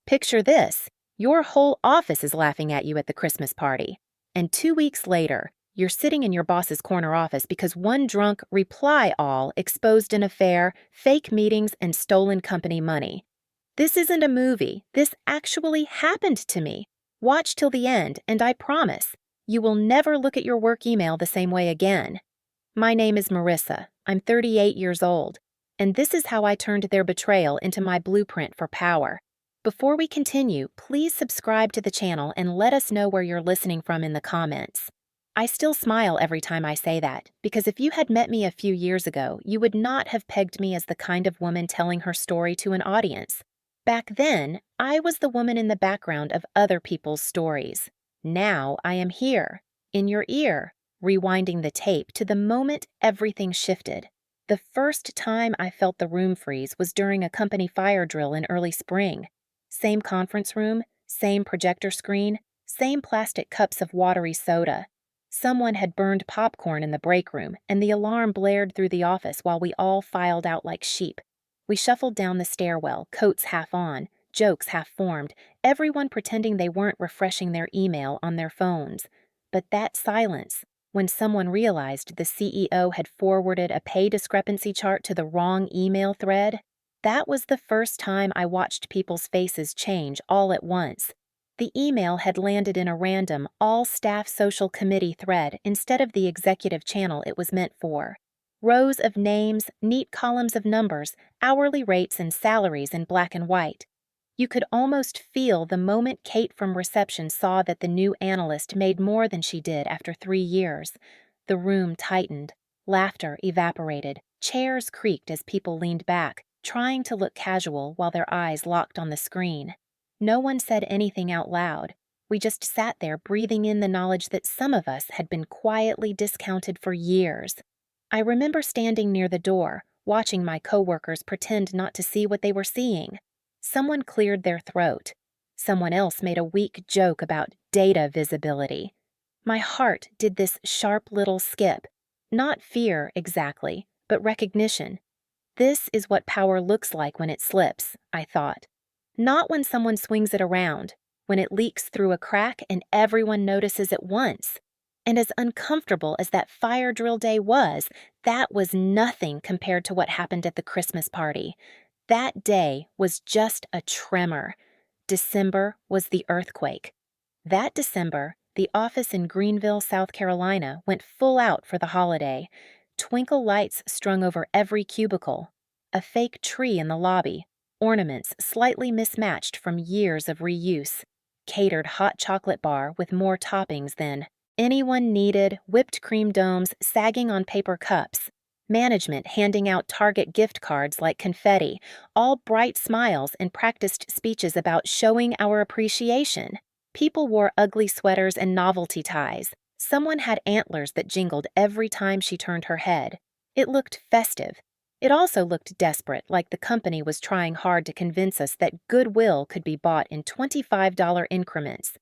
Picture this. Your whole office is laughing at you at the Christmas party. And 2 weeks later, you're sitting in your boss's corner office because one drunk reply all exposed an affair, fake meetings, and stolen company money. This isn't a movie. This actually happened to me. Watch till the end, and I promise, you will never look at your work email the same way again. My name is Marissa. I'm 38 years old, and this is how I turned their betrayal into my blueprint for power. Before we continue, please subscribe to the channel and let us know where you're listening from in the comments. I still smile every time I say that, because if you had met me a few years ago, you would not have pegged me as the kind of woman telling her story to an audience. Back then, I was the woman in the background of other people's stories. Now I am here, in your ear, rewinding the tape to the moment everything shifted. The first time I felt the room freeze was during a company fire drill in early spring. Same conference room, same projector screen, same plastic cups of watery soda. Someone had burned popcorn in the break room, and the alarm blared through the office while we all filed out like sheep. We shuffled down the stairwell, coats half on, jokes half formed, everyone pretending they weren't refreshing their email on their phones. But that silence, when someone realized the CEO had forwarded a pay discrepancy chart to the wrong email thread, that was the first time I watched people's faces change all at once. The email had landed in a random all-staff social committee thread instead of the executive channel it was meant for. Rows of names, neat columns of numbers, hourly rates and salaries in black and white. You could almost feel the moment Kate from reception saw that the new analyst made more than she did after 3 years. The room tightened. Laughter evaporated. Chairs creaked as people leaned back, trying to look casual while their eyes locked on the screen. No one said anything out loud. We just sat there breathing in the knowledge that some of us had been quietly discounted for years. I remember standing near the door, watching my coworkers pretend not to see what they were seeing. Someone cleared their throat. Someone else made a weak joke about data visibility. My heart did this sharp little skip. Not fear, exactly, but recognition. This is what power looks like when it slips, I thought. Not when someone swings it around, when it leaks through a crack and everyone notices at once. And as uncomfortable as that fire drill day was, that was nothing compared to what happened at the Christmas party. That day was just a tremor. December was the earthquake. That December, the office in Greenville, South Carolina, went full out for the holiday. Twinkle lights strung over every cubicle. A fake tree in the lobby. Ornaments slightly mismatched from years of reuse. Catered hot chocolate bar with more toppings than anyone needed, whipped cream domes sagging on paper cups. Management handing out Target gift cards like confetti, all bright smiles and practiced speeches about showing our appreciation. People wore ugly sweaters and novelty ties. Someone had antlers that jingled every time she turned her head. It looked festive. It also looked desperate, like the company was trying hard to convince us that goodwill could be bought in $25 increments.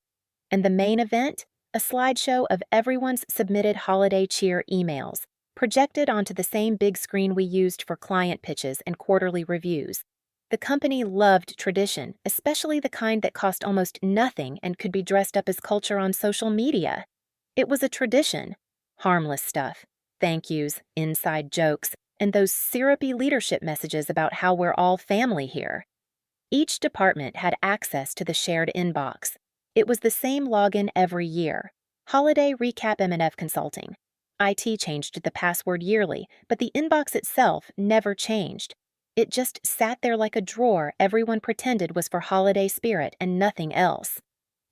And the main event? A slideshow of everyone's submitted holiday cheer emails, projected onto the same big screen we used for client pitches and quarterly reviews. The company loved tradition, especially the kind that cost almost nothing and could be dressed up as culture on social media. It was a tradition. Harmless stuff. Thank yous, inside jokes, and those syrupy leadership messages about how we're all family here. Each department had access to the shared inbox. It was the same login every year. Holiday Recap M&F Consulting. IT changed the password yearly, but the inbox itself never changed. It just sat there like a drawer everyone pretended was for holiday spirit and nothing else.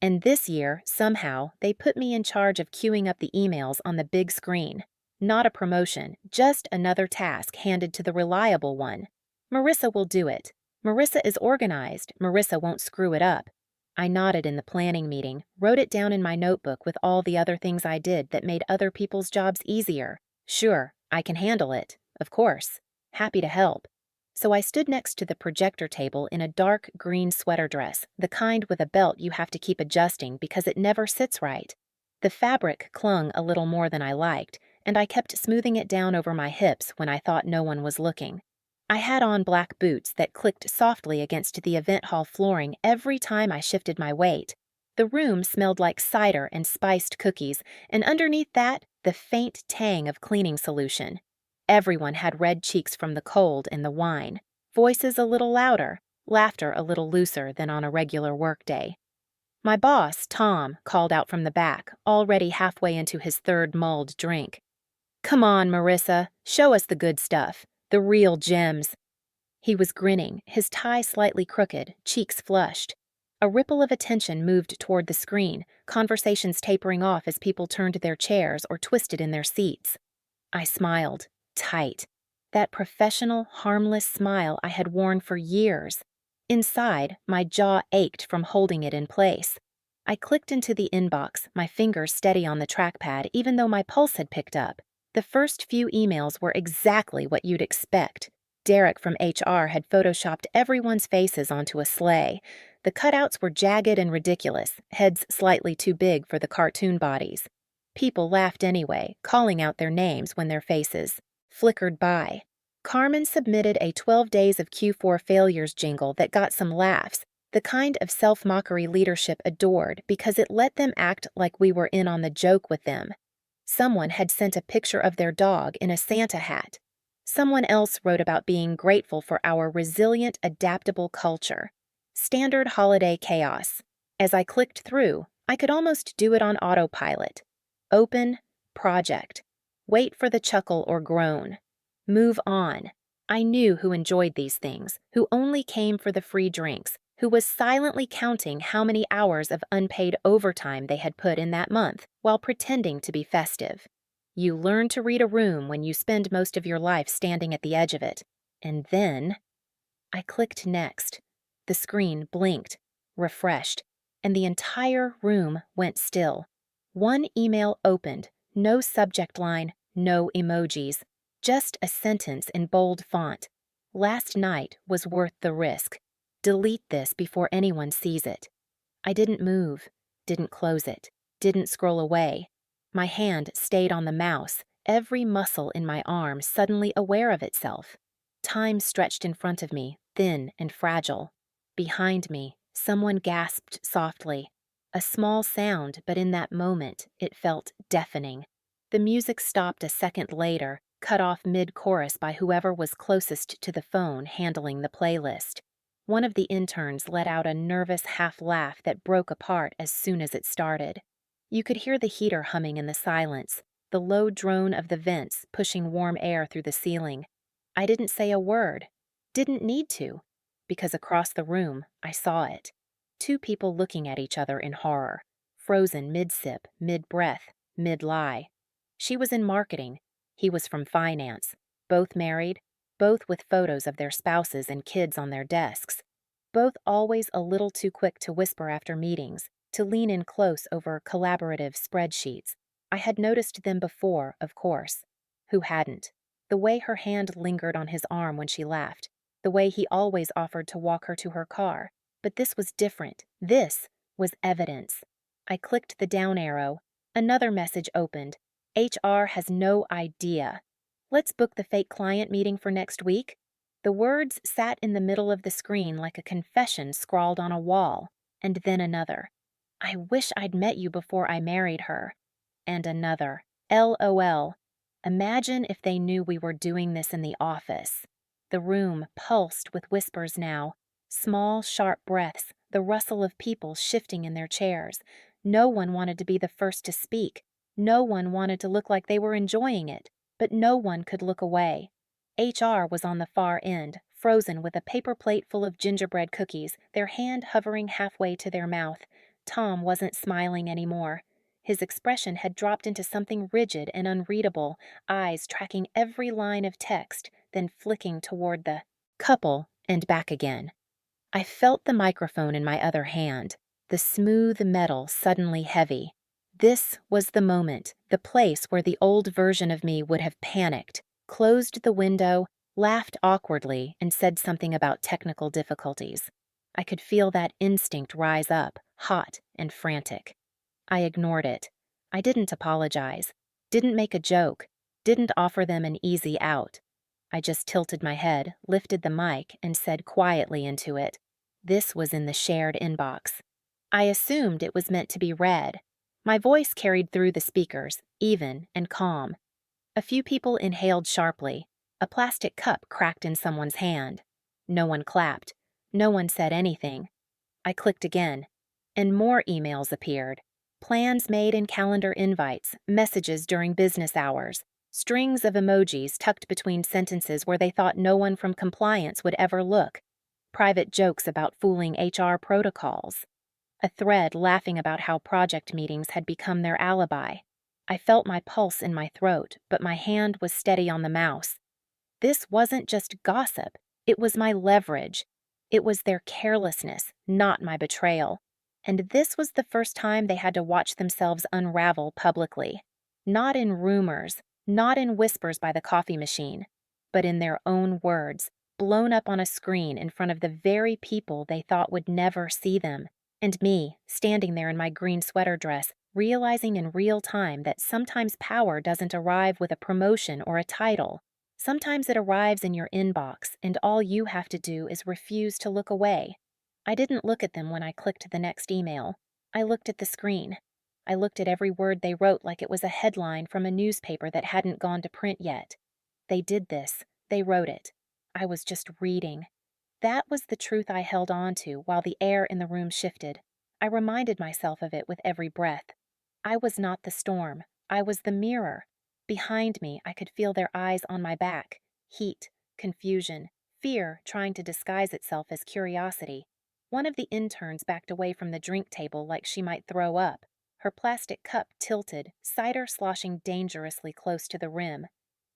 And this year, somehow, they put me in charge of queuing up the emails on the big screen. Not a promotion, just another task handed to the reliable one. Marissa will do it. Marissa is organized. Marissa won't screw it up. I nodded in the planning meeting, wrote it down in my notebook with all the other things I did that made other people's jobs easier. Sure, I can handle it. Of course. Happy to help. So I stood next to the projector table in a dark green sweater dress, the kind with a belt you have to keep adjusting because it never sits right. The fabric clung a little more than I liked, and I kept smoothing it down over my hips when I thought no one was looking. I had on black boots that clicked softly against the event hall flooring every time I shifted my weight. The room smelled like cider and spiced cookies, and underneath that, the faint tang of cleaning solution. Everyone had red cheeks from the cold and the wine, voices a little louder, laughter a little looser than on a regular workday. My boss, Tom, called out from the back, already halfway into his third mulled drink. "Come on, Marissa, show us the good stuff, the real gems." He was grinning, his tie slightly crooked, cheeks flushed. A ripple of attention moved toward the screen, conversations tapering off as people turned their chairs or twisted in their seats. I smiled, tight. That professional, harmless smile I had worn for years. Inside, my jaw ached from holding it in place. I clicked into the inbox, my fingers steady on the trackpad even though my pulse had picked up. The first few emails were exactly what you'd expect. Derek from HR had photoshopped everyone's faces onto a sleigh. The cutouts were jagged and ridiculous, heads slightly too big for the cartoon bodies. People laughed anyway, calling out their names when their faces flickered by. Carmen submitted a 12 Days of Q4 Failures jingle that got some laughs, the kind of self-mockery leadership adored because it let them act like we were in on the joke with them. Someone had sent a picture of their dog in a Santa hat. Someone else wrote about being grateful for our resilient, adaptable culture. Standard holiday chaos. As I clicked through, I could almost do it on autopilot. Open, project. Wait for the chuckle or groan. Move on. I knew who enjoyed these things, who only came for the free drinks, who was silently counting how many hours of unpaid overtime they had put in that month while pretending to be festive. You learn to read a room when you spend most of your life standing at the edge of it. And then I clicked next. The screen blinked, refreshed, and the entire room went still. One email opened, no subject line, no emojis, just a sentence in bold font. "Last night was worth the risk. Delete this before anyone sees it." I didn't move, didn't close it, didn't scroll away. My hand stayed on the mouse, every muscle in my arm suddenly aware of itself. Time stretched in front of me, thin and fragile. Behind me, someone gasped softly. A small sound, but in that moment, it felt deafening. The music stopped a second later, cut off mid-chorus by whoever was closest to the phone handling the playlist. One of the interns let out a nervous half-laugh that broke apart as soon as it started. You could hear the heater humming in the silence, the low drone of the vents pushing warm air through the ceiling. I didn't say a word. Didn't need to, because across the room, I saw it. Two people looking at each other in horror, frozen mid-sip, mid-breath, mid-lie. She was in marketing. He was from finance. Both married, both with photos of their spouses and kids on their desks. Both always a little too quick to whisper after meetings, to lean in close over collaborative spreadsheets. I had noticed them before, of course. Who hadn't? The way her hand lingered on his arm when she laughed, the way he always offered to walk her to her car. But this was different. This was evidence. I clicked the down arrow. Another message opened. HR has no idea. Let's book the fake client meeting for next week. The words sat in the middle of the screen like a confession scrawled on a wall. And then another. I wish I'd met you before I married her. And another. LOL. Imagine if they knew we were doing this in the office. The room pulsed with whispers now. Small, sharp breaths, the rustle of people shifting in their chairs. No one wanted to be the first to speak. No one wanted to look like they were enjoying it, but no one could look away. HR was on the far end, frozen with a paper plate full of gingerbread cookies, their hand hovering halfway to their mouth. Tom wasn't smiling anymore. His expression had dropped into something rigid and unreadable, eyes tracking every line of text, then flicking toward the couple and back again. I felt the microphone in my other hand, the smooth metal suddenly heavy. This was the moment, the place where the old version of me would have panicked, closed the window, laughed awkwardly, and said something about technical difficulties. I could feel that instinct rise up, hot and frantic. I ignored it. I didn't apologize, didn't make a joke, didn't offer them an easy out. I just tilted my head, lifted the mic, and said quietly into it, "This was in the shared inbox." I assumed it was meant to be read. My voice carried through the speakers, even and calm. A few people inhaled sharply. A plastic cup cracked in someone's hand. No one clapped. No one said anything. I clicked again, and more emails appeared. Plans made in calendar invites, messages during business hours, strings of emojis tucked between sentences where they thought no one from compliance would ever look, private jokes about fooling HR protocols, a thread laughing about how project meetings had become their alibi. I felt my pulse in my throat, but my hand was steady on the mouse. This wasn't just gossip, it was my leverage. It was their carelessness, not my betrayal. And this was the first time they had to watch themselves unravel publicly. Not in rumors, not in whispers by the coffee machine, but in their own words, blown up on a screen in front of the very people they thought would never see them. And me, standing there in my green sweater dress, realizing in real time that sometimes power doesn't arrive with a promotion or a title. Sometimes it arrives in your inbox, and all you have to do is refuse to look away. I didn't look at them when I clicked the next email. I looked at the screen. I looked at every word they wrote like it was a headline from a newspaper that hadn't gone to print yet. They did this. They wrote it. I was just reading. That was the truth I held on to while the air in the room shifted. I reminded myself of it with every breath. I was not the storm. I was the mirror. Behind me, I could feel their eyes on my back. Heat, confusion, fear trying to disguise itself as curiosity. One of the interns backed away from the drink table like she might throw up. Her plastic cup tilted, cider sloshing dangerously close to the rim.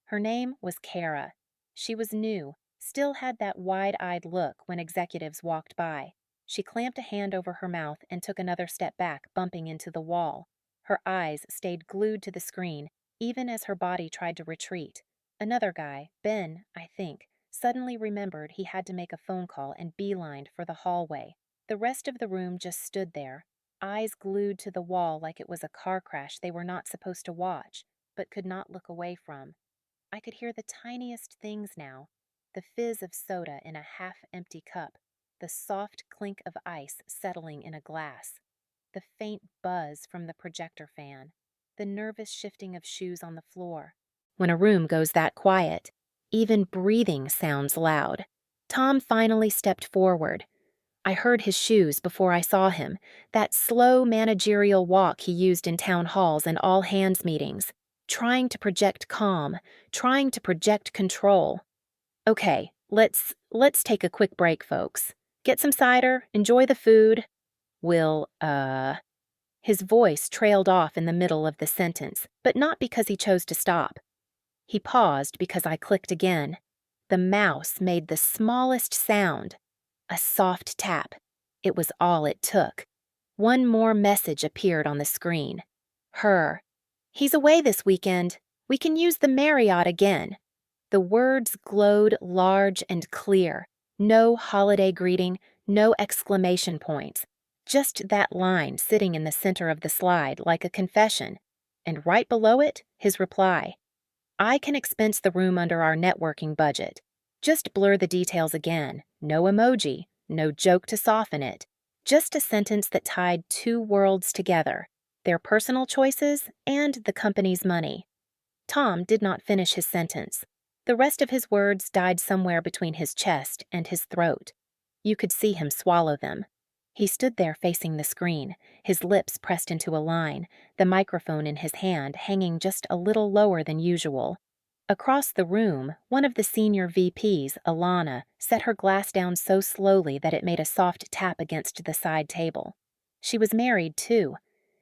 Her name was Kara. She was new, still had that wide-eyed look when executives walked by. She clamped a hand over her mouth and took another step back, bumping into the wall. Her eyes stayed glued to the screen, even as her body tried to retreat. Another guy, Ben, I think, suddenly remembered he had to make a phone call and beelined for the hallway. The rest of the room just stood there, eyes glued to the wall like it was a car crash they were not supposed to watch, but could not look away from. I could hear the tiniest things now, the fizz of soda in a half-empty cup, the soft clink of ice settling in a glass, the faint buzz from the projector fan, the nervous shifting of shoes on the floor. When a room goes that quiet, even breathing sounds loud. Tom finally stepped forward. I heard his shoes before I saw him, that slow managerial walk he used in town halls and all-hands meetings, trying to project calm, trying to project control. Okay, let's take a quick break, folks. Get some cider, enjoy the food. His voice trailed off in the middle of the sentence, but not because he chose to stop. He paused because I clicked again. The mouse made the smallest sound. A soft tap. It was all it took. One more message appeared on the screen. Her. "He's away this weekend. We can use the Marriott again." The words glowed large and clear. No holiday greeting, no exclamation points. Just that line sitting in the center of the slide like a confession. And right below it, his reply. "I can expense the room under our networking budget. Just blur the details again. No emoji, no joke to soften it. Just a sentence that tied two worlds together, their personal choices and the company's money." Tom did not finish his sentence. The rest of his words died somewhere between his chest and his throat. You could see him swallow them. He stood there facing the screen, his lips pressed into a line, the microphone in his hand hanging just a little lower than usual. Across the room, one of the senior VPs, Alana, set her glass down so slowly that it made a soft tap against the side table. She was married, too,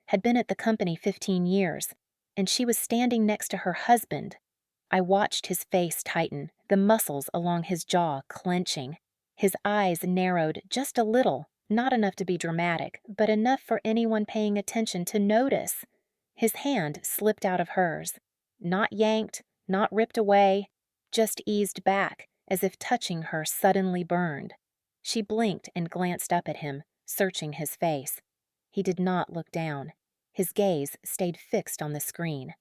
had been at the company 15 years, and she was standing next to her husband. I watched his face tighten, the muscles along his jaw clenching. His eyes narrowed just a little, not enough to be dramatic, but enough for anyone paying attention to notice. His hand slipped out of hers. Not yanked, not ripped away, just eased back, as if touching her suddenly burned. She blinked and glanced up at him, searching his face. He did not look down. His gaze stayed fixed on the screen.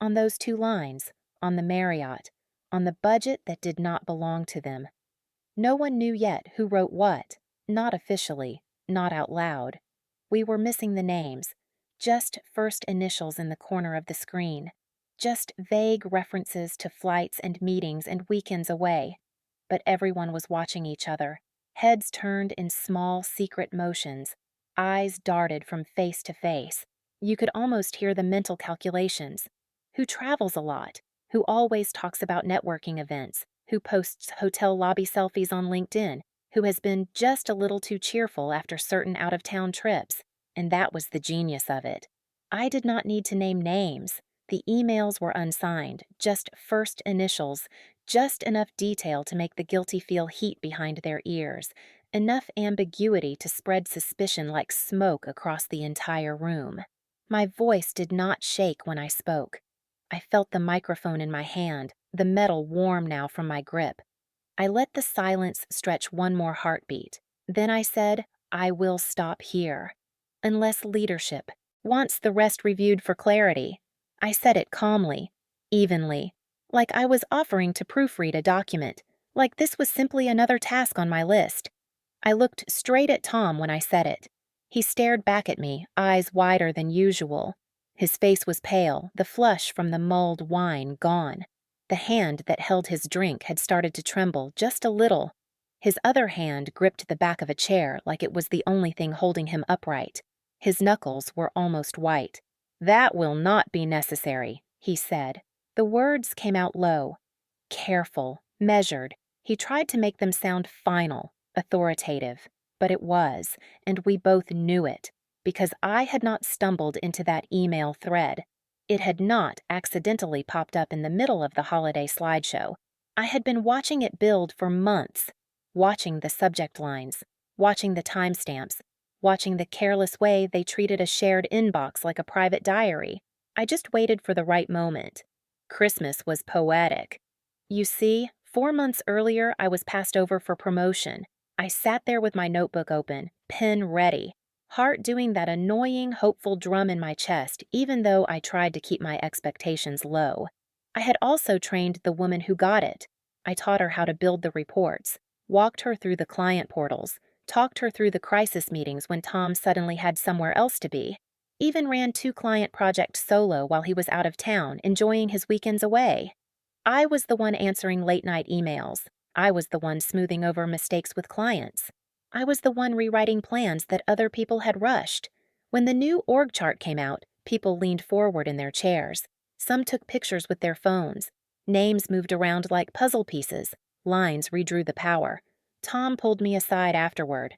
On those two lines, on the Marriott, on the budget that did not belong to them. No one knew yet who wrote what, not officially, not out loud. We were missing the names, just first initials in the corner of the screen, just vague references to flights and meetings and weekends away. But everyone was watching each other, heads turned in small, secret motions, eyes darted from face to face. You could almost hear the mental calculations. Who travels a lot? Who always talks about networking events? Who posts hotel lobby selfies on LinkedIn? Who has been just a little too cheerful after certain out-of-town trips? And that was the genius of it. I did not need to name names. The emails were unsigned, just first initials, just enough detail to make the guilty feel heat behind their ears, enough ambiguity to spread suspicion like smoke across the entire room. My voice did not shake when I spoke. I felt the microphone in my hand, the metal warm now from my grip. I let the silence stretch one more heartbeat. Then I said, I will stop here. Unless leadership wants the rest reviewed for clarity. I said it calmly, evenly, like I was offering to proofread a document, like this was simply another task on my list. I looked straight at Tom when I said it. He stared back at me, eyes wider than usual. His face was pale, the flush from the mulled wine gone. The hand that held his drink had started to tremble just a little. His other hand gripped the back of a chair like it was the only thing holding him upright. His knuckles were almost white. "That will not be necessary," he said. The words came out low, careful, measured. He tried to make them sound final, authoritative. But it was, and we both knew it, because I had not stumbled into that email thread. It had not accidentally popped up in the middle of the holiday slideshow. I had been watching it build for months, watching the subject lines, watching the timestamps, watching the careless way they treated a shared inbox like a private diary. I just waited for the right moment. Christmas was poetic. You see, 4 months earlier I was passed over for promotion. I sat there with my notebook open, pen ready, heart doing that annoying, hopeful drum in my chest, even though I tried to keep my expectations low. I had also trained the woman who got it. I taught her how to build the reports, walked her through the client portals, talked her through the crisis meetings when Tom suddenly had somewhere else to be, even ran 2 client projects solo while he was out of town, enjoying his weekends away. I was the one answering late-night emails. I was the one smoothing over mistakes with clients. I was the one rewriting plans that other people had rushed. When the new org chart came out, people leaned forward in their chairs. Some took pictures with their phones. Names moved around like puzzle pieces. Lines redrew the power. Tom pulled me aside afterward.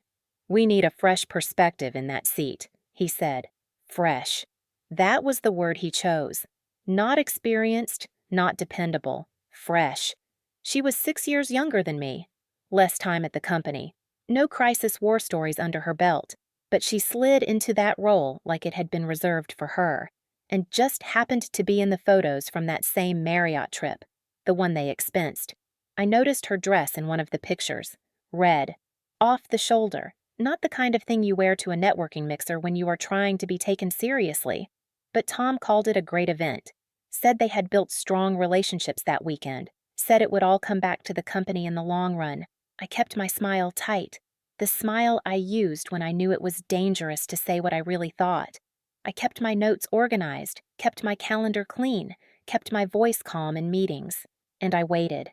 "We need a fresh perspective in that seat," he said. Fresh. That was the word he chose. Not experienced, not dependable. Fresh. She was 6 years younger than me. Less time at the company. No crisis war stories under her belt. But she slid into that role like it had been reserved for her, and just happened to be in the photos from that same Marriott trip, the one they expensed. I noticed her dress in one of the pictures. Red. Off the shoulder. Not the kind of thing you wear to a networking mixer when you are trying to be taken seriously. But Tom called it a great event. Said they had built strong relationships that weekend. Said it would all come back to the company in the long run. I kept my smile tight. The smile I used when I knew it was dangerous to say what I really thought. I kept my notes organized, kept my calendar clean, kept my voice calm in meetings. And I waited.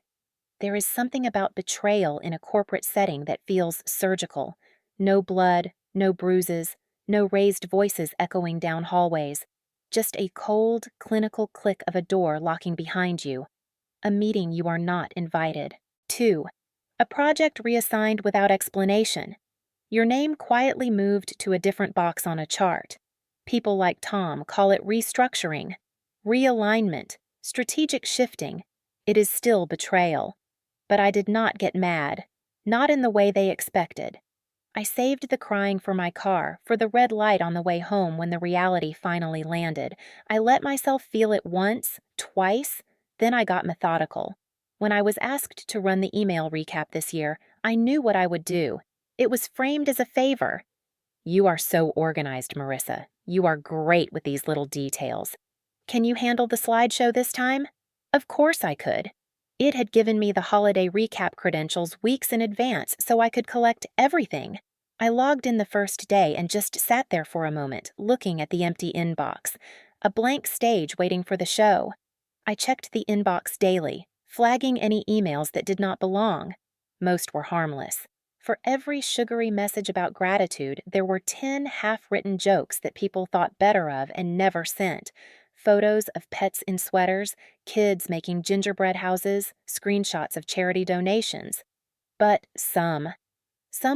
There is something about betrayal in a corporate setting that feels surgical. No blood, no bruises, no raised voices echoing down hallways. Just a cold, clinical click of a door locking behind you. A meeting you are not invited. 2. A project reassigned without explanation. Your name quietly moved to a different box on a chart. People like Tom call it restructuring, realignment, strategic shifting. It is still betrayal. But I did not get mad. Not in the way they expected. I saved the crying for my car, for the red light on the way home when the reality finally landed. I let myself feel it once, twice, then I got methodical. When I was asked to run the email recap this year, I knew what I would do. It was framed as a favor. "You are so organized, Marissa. You are great with these little details. Can you handle the slideshow this time?" Of course I could. It had given me the holiday recap credentials weeks in advance so I could collect everything. I logged in the first day and just sat there for a moment, looking at the empty inbox, a blank stage waiting for the show. I checked the inbox daily, flagging any emails that did not belong. Most were harmless. For every sugary message about gratitude, there were 10 half-written jokes that people thought better of and never sent. Photos of pets in sweaters, kids making gingerbread houses, screenshots of charity donations. But some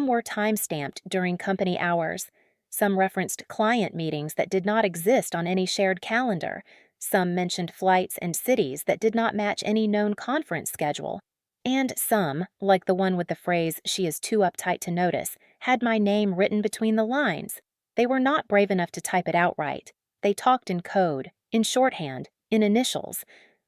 were time-stamped during company hours. Some referenced client meetings that did not exist on any shared calendar. Some mentioned flights and cities that did not match any known conference schedule. And some, like the one with the phrase, "she is too uptight to notice," had my name written between the lines. They were not brave enough to type it outright. They talked in code, in shorthand, in initials.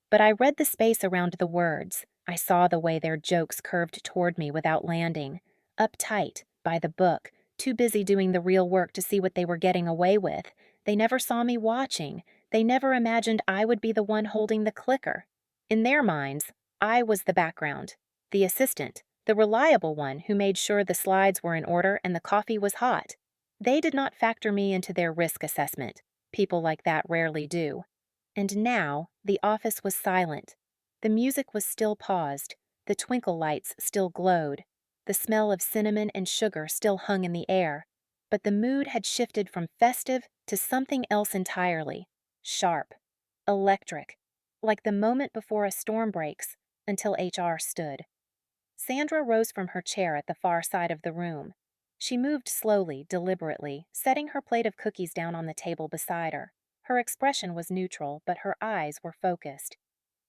But I read the space around the words. I saw the way their jokes curved toward me without landing. Uptight, by the book, too busy doing the real work to see what they were getting away with. They never saw me watching. They never imagined I would be the one holding the clicker. In their minds, I was the background, the assistant, the reliable one who made sure the slides were in order and the coffee was hot. They did not factor me into their risk assessment. People like that rarely do. And now, the office was silent. The music was still paused. The twinkle lights still glowed. The smell of cinnamon and sugar still hung in the air. But the mood had shifted from festive to something else entirely. Sharp. Electric. Like the moment before a storm breaks, until HR stood. Sandra rose from her chair at the far side of the room. She moved slowly, deliberately, setting her plate of cookies down on the table beside her. Her expression was neutral, but her eyes were focused.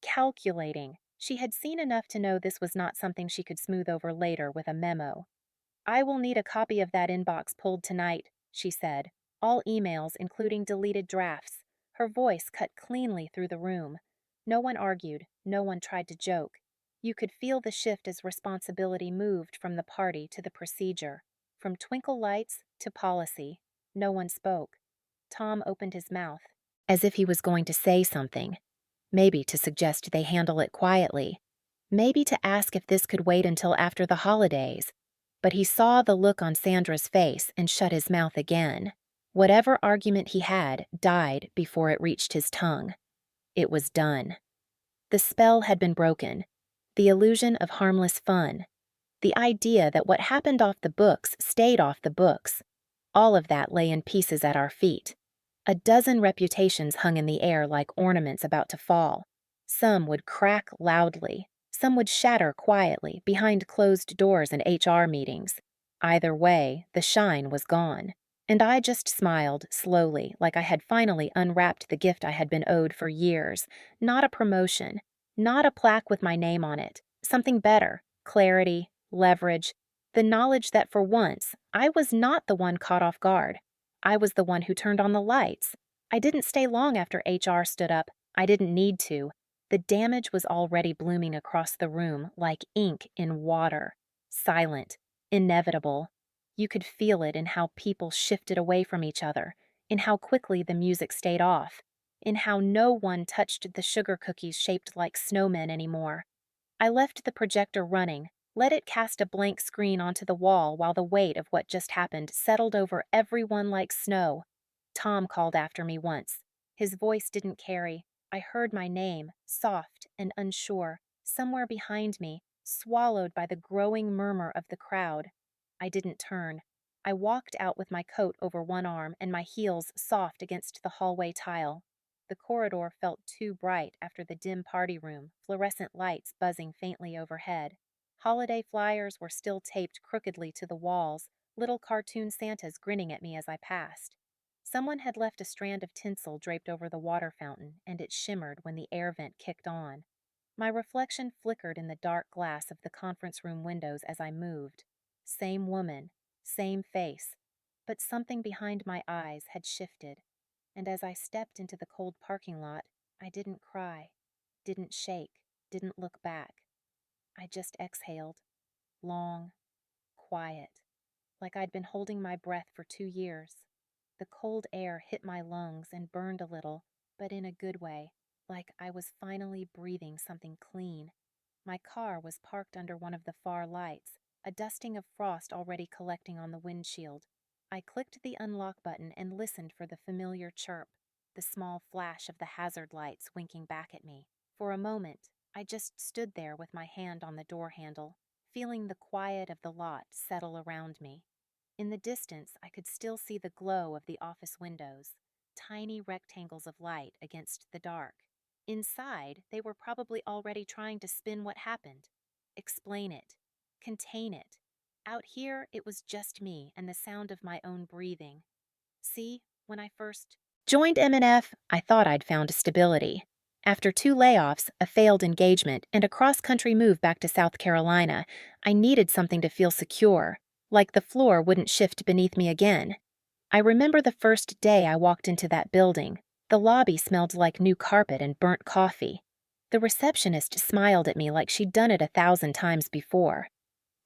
Calculating. She had seen enough to know this was not something she could smooth over later with a memo. "I will need a copy of that inbox pulled tonight," she said. "All emails, including deleted drafts." Her voice cut cleanly through the room. No one argued, no one tried to joke. You could feel the shift as responsibility moved from the party to the procedure, from twinkle lights to policy. No one spoke. Tom opened his mouth, as if he was going to say something. Maybe to suggest they handle it quietly. Maybe to ask if this could wait until after the holidays. But he saw the look on Sandra's face and shut his mouth again. Whatever argument he had died before it reached his tongue. It was done. The spell had been broken. The illusion of harmless fun. The idea that what happened off the books stayed off the books. All of that lay in pieces at our feet. A dozen reputations hung in the air like ornaments about to fall. Some would crack loudly. Some would shatter quietly behind closed doors in HR meetings. Either way, the shine was gone. And I just smiled slowly, like I had finally unwrapped the gift I had been owed for years. Not a promotion, not a plaque with my name on it. Something better. Clarity, leverage, the knowledge that for once, I was not the one caught off guard. I was the one who turned on the lights. I didn't stay long after HR stood up. I didn't need to. The damage was already blooming across the room like ink in water. Silent. Inevitable. You could feel it in how people shifted away from each other, in how quickly the music stayed off, in how no one touched the sugar cookies shaped like snowmen anymore. I left the projector running, let it cast a blank screen onto the wall while the weight of what just happened settled over everyone like snow. Tom called after me once. His voice didn't carry. I heard my name, soft and unsure, somewhere behind me, swallowed by the growing murmur of the crowd. I didn't turn. I walked out with my coat over one arm and my heels soft against the hallway tile. The corridor felt too bright after the dim party room, fluorescent lights buzzing faintly overhead. Holiday flyers were still taped crookedly to the walls, little cartoon Santas grinning at me as I passed. Someone had left a strand of tinsel draped over the water fountain, and it shimmered when the air vent kicked on. My reflection flickered in the dark glass of the conference room windows as I moved. Same woman, same face, but something behind my eyes had shifted. And as I stepped into the cold parking lot, I didn't cry, didn't shake, didn't look back. I just exhaled, long, quiet, like I'd been holding my breath for 2 years. The cold air hit my lungs and burned a little, but in a good way, like I was finally breathing something clean. My car was parked under one of the far lights, a dusting of frost already collecting on the windshield. I clicked the unlock button and listened for the familiar chirp, the small flash of the hazard lights winking back at me. For a moment, I just stood there with my hand on the door handle, feeling the quiet of the lot settle around me. In the distance, I could still see the glow of the office windows, tiny rectangles of light against the dark. Inside, they were probably already trying to spin what happened, explain it, contain it. Out here, it was just me and the sound of my own breathing. See, when I first joined M&F, I thought I'd found stability. After 2 layoffs, a failed engagement, and a cross-country move back to South Carolina, I needed something to feel secure, like the floor wouldn't shift beneath me again. I remember the first day I walked into that building. The lobby smelled like new carpet and burnt coffee. The receptionist smiled at me like she'd done it 1,000 times before.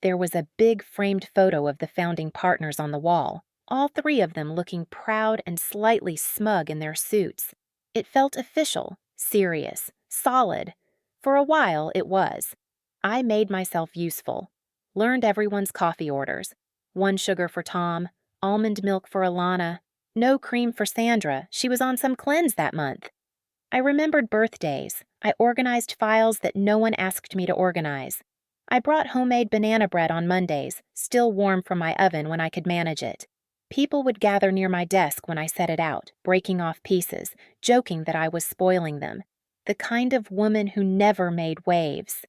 There was a big framed photo of the founding partners on the wall, all 3 of them looking proud and slightly smug in their suits. It felt official, serious, solid. For a while, it was. I made myself useful, learned everyone's coffee orders. 1 sugar for Tom, almond milk for Alana, no cream for Sandra, she was on some cleanse that month. I remembered birthdays. I organized files that no one asked me to organize. I brought homemade banana bread on Mondays, still warm from my oven when I could manage it. People would gather near my desk when I set it out, breaking off pieces, joking that I was spoiling them. The kind of woman who never made waves.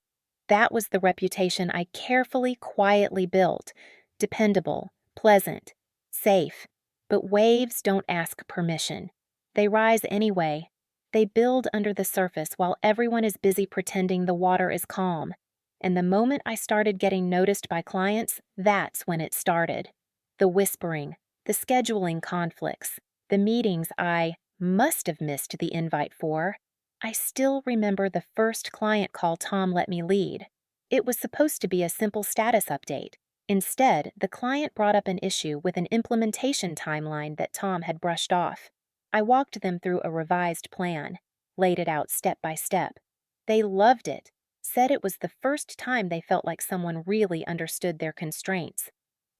That was the reputation I carefully, quietly built. Dependable, pleasant, safe. But waves don't ask permission. They rise anyway. They build under the surface while everyone is busy pretending the water is calm. And the moment I started getting noticed by clients, that's when it started. The whispering, the scheduling conflicts, the meetings I must have missed the invite for. I still remember the first client call Tom let me lead. It was supposed to be a simple status update. Instead, the client brought up an issue with an implementation timeline that Tom had brushed off. I walked them through a revised plan, laid it out step by step. They loved it, said it was the first time they felt like someone really understood their constraints.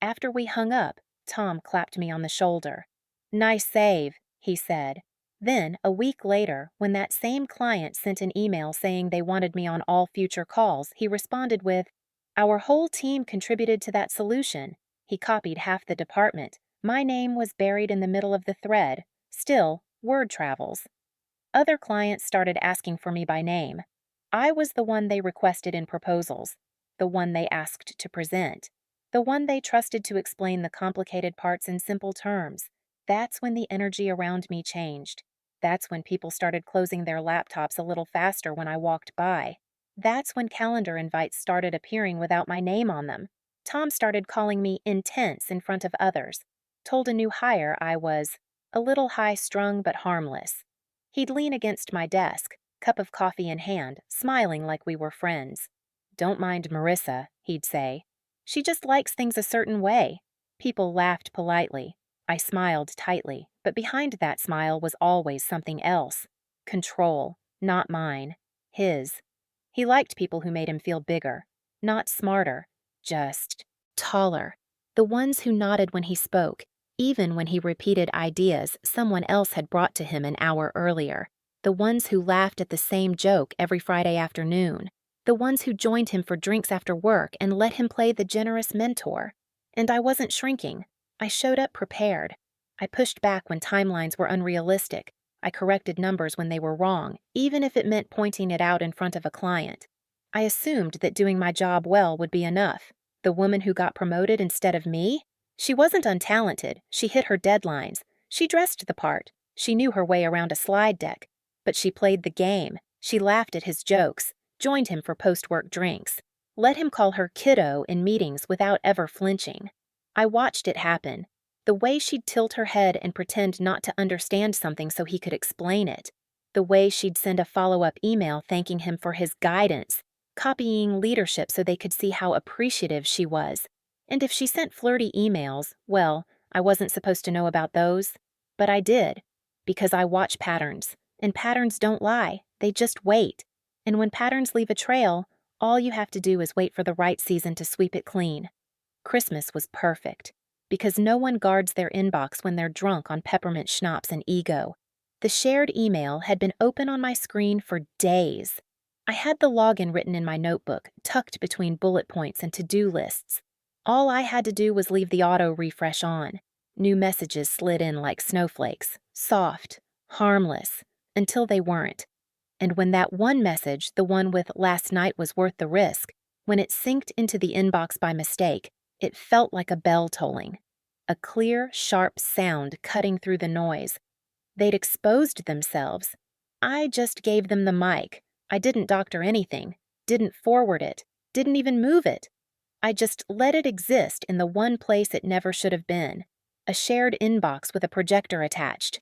After we hung up, Tom clapped me on the shoulder. "Nice save," he said. Then, a week later, when that same client sent an email saying they wanted me on all future calls, he responded with, "Our whole team contributed to that solution." He copied half the department. My name was buried in the middle of the thread. Still, word travels. Other clients started asking for me by name. I was the one they requested in proposals, the one they asked to present, the one they trusted to explain the complicated parts in simple terms. That's when the energy around me changed. That's when people started closing their laptops a little faster when I walked by. That's when calendar invites started appearing without my name on them. Tom started calling me intense in front of others, told a new hire I was a little high-strung but harmless. He'd lean against my desk, cup of coffee in hand, smiling like we were friends. "Don't mind Marissa," he'd say. "She just likes things a certain way." People laughed politely. I smiled tightly, but behind that smile was always something else. Control, not mine. His. He liked people who made him feel bigger, not smarter, just taller. The ones who nodded when he spoke, even when he repeated ideas someone else had brought to him an hour earlier. The ones who laughed at the same joke every Friday afternoon. The ones who joined him for drinks after work and let him play the generous mentor. And I wasn't shrinking. I showed up prepared. I pushed back when timelines were unrealistic. I corrected numbers when they were wrong, even if it meant pointing it out in front of a client. I assumed that doing my job well would be enough. The woman who got promoted instead of me? She wasn't untalented. She hit her deadlines. She dressed the part. She knew her way around a slide deck. But she played the game. She laughed at his jokes, joined him for post-work drinks, let him call her kiddo in meetings without ever flinching. I watched it happen. The way she'd tilt her head and pretend not to understand something so he could explain it. The way she'd send a follow-up email thanking him for his guidance, copying leadership so they could see how appreciative she was. And if she sent flirty emails, well, I wasn't supposed to know about those. But I did, because I watch patterns. And patterns don't lie, they just wait. And when patterns leave a trail, All you have to do is wait for the right season to sweep it clean. Christmas was perfect, because no one guards their inbox when they're drunk on peppermint schnapps and ego. The shared email had been open on my screen for days. I had the login written in my notebook, tucked between bullet points and to-do lists. All I had to do was leave the auto refresh on. New messages slid in like snowflakes, soft, harmless, until they weren't. And when that one message, the one with "last night was worth the risk," when it synced into the inbox by mistake, it felt like a bell tolling. A clear, sharp sound cutting through the noise. They'd exposed themselves. I just gave them the mic. I didn't doctor anything, didn't forward it, didn't even move it. I just let it exist in the one place it never should have been. A shared inbox with a projector attached.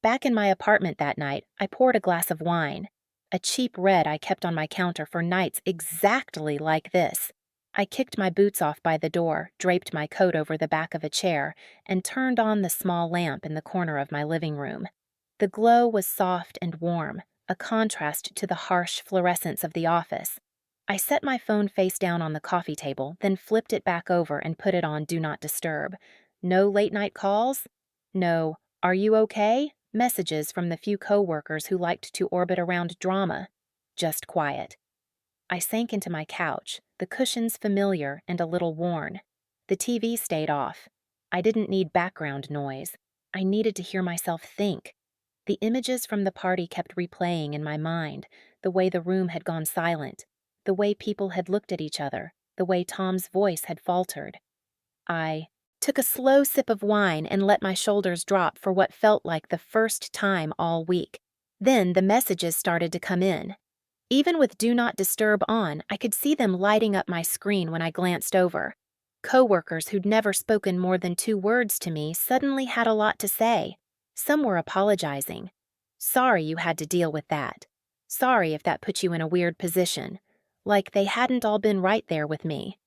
Back in my apartment that night, I poured a glass of wine. A cheap red I kept on my counter for nights exactly like this. I kicked my boots off by the door, draped my coat over the back of a chair, and turned on the small lamp in the corner of my living room. The glow was soft and warm, a contrast to the harsh fluorescence of the office. I set my phone face down on the coffee table, then flipped it back over and put it on Do Not Disturb. No late-night calls? No "Are you okay?" messages from the few coworkers who liked to orbit around drama. Just quiet. I sank into my couch, the cushions familiar and a little worn. The TV stayed off. I didn't need background noise. I needed to hear myself think. The images from the party kept replaying in my mind, the way the room had gone silent, the way people had looked at each other, the way Tom's voice had faltered. I took a slow sip of wine and let my shoulders drop for what felt like the first time all week. Then the messages started to come in. Even with Do Not Disturb on, I could see them lighting up my screen when I glanced over. Coworkers who'd never spoken more than 2 words to me suddenly had a lot to say. Some were apologizing. Sorry you had to deal with that. Sorry if that put you in a weird position. Like they hadn't all been right there with me.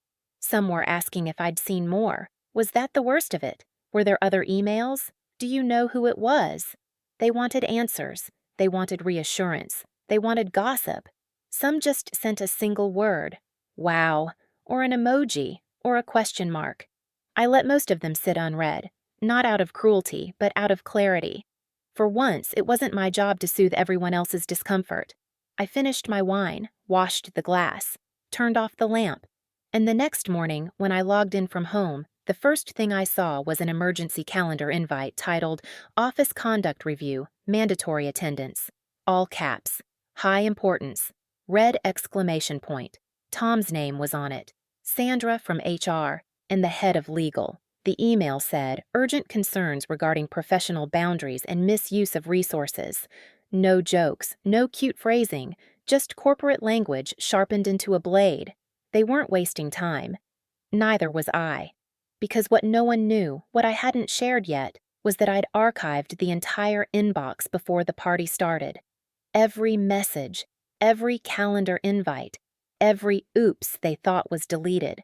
Some were asking if I'd seen more. Was that the worst of it? Were there other emails? Do you know who it was? They wanted answers. They wanted reassurance. They wanted gossip. Some just sent a single word, "Wow," or an emoji, or a question mark. I let most of them sit unread, not out of cruelty, but out of clarity. For once, it wasn't my job to soothe everyone else's discomfort. I finished my wine, washed the glass, turned off the lamp, and the next morning, when I logged in from home, the first thing I saw was an emergency calendar invite titled "Office Conduct Review, Mandatory Attendance." All caps. High importance. Red exclamation point. Tom's name was on it. Sandra from HR, and the head of legal. The email said, "Urgent concerns regarding professional boundaries and misuse of resources." No jokes, no cute phrasing, just corporate language sharpened into a blade. They weren't wasting time. Neither was I. Because what no one knew, what I hadn't shared yet, was that I'd archived the entire inbox before the party started. Every message, every calendar invite, every oops they thought was deleted.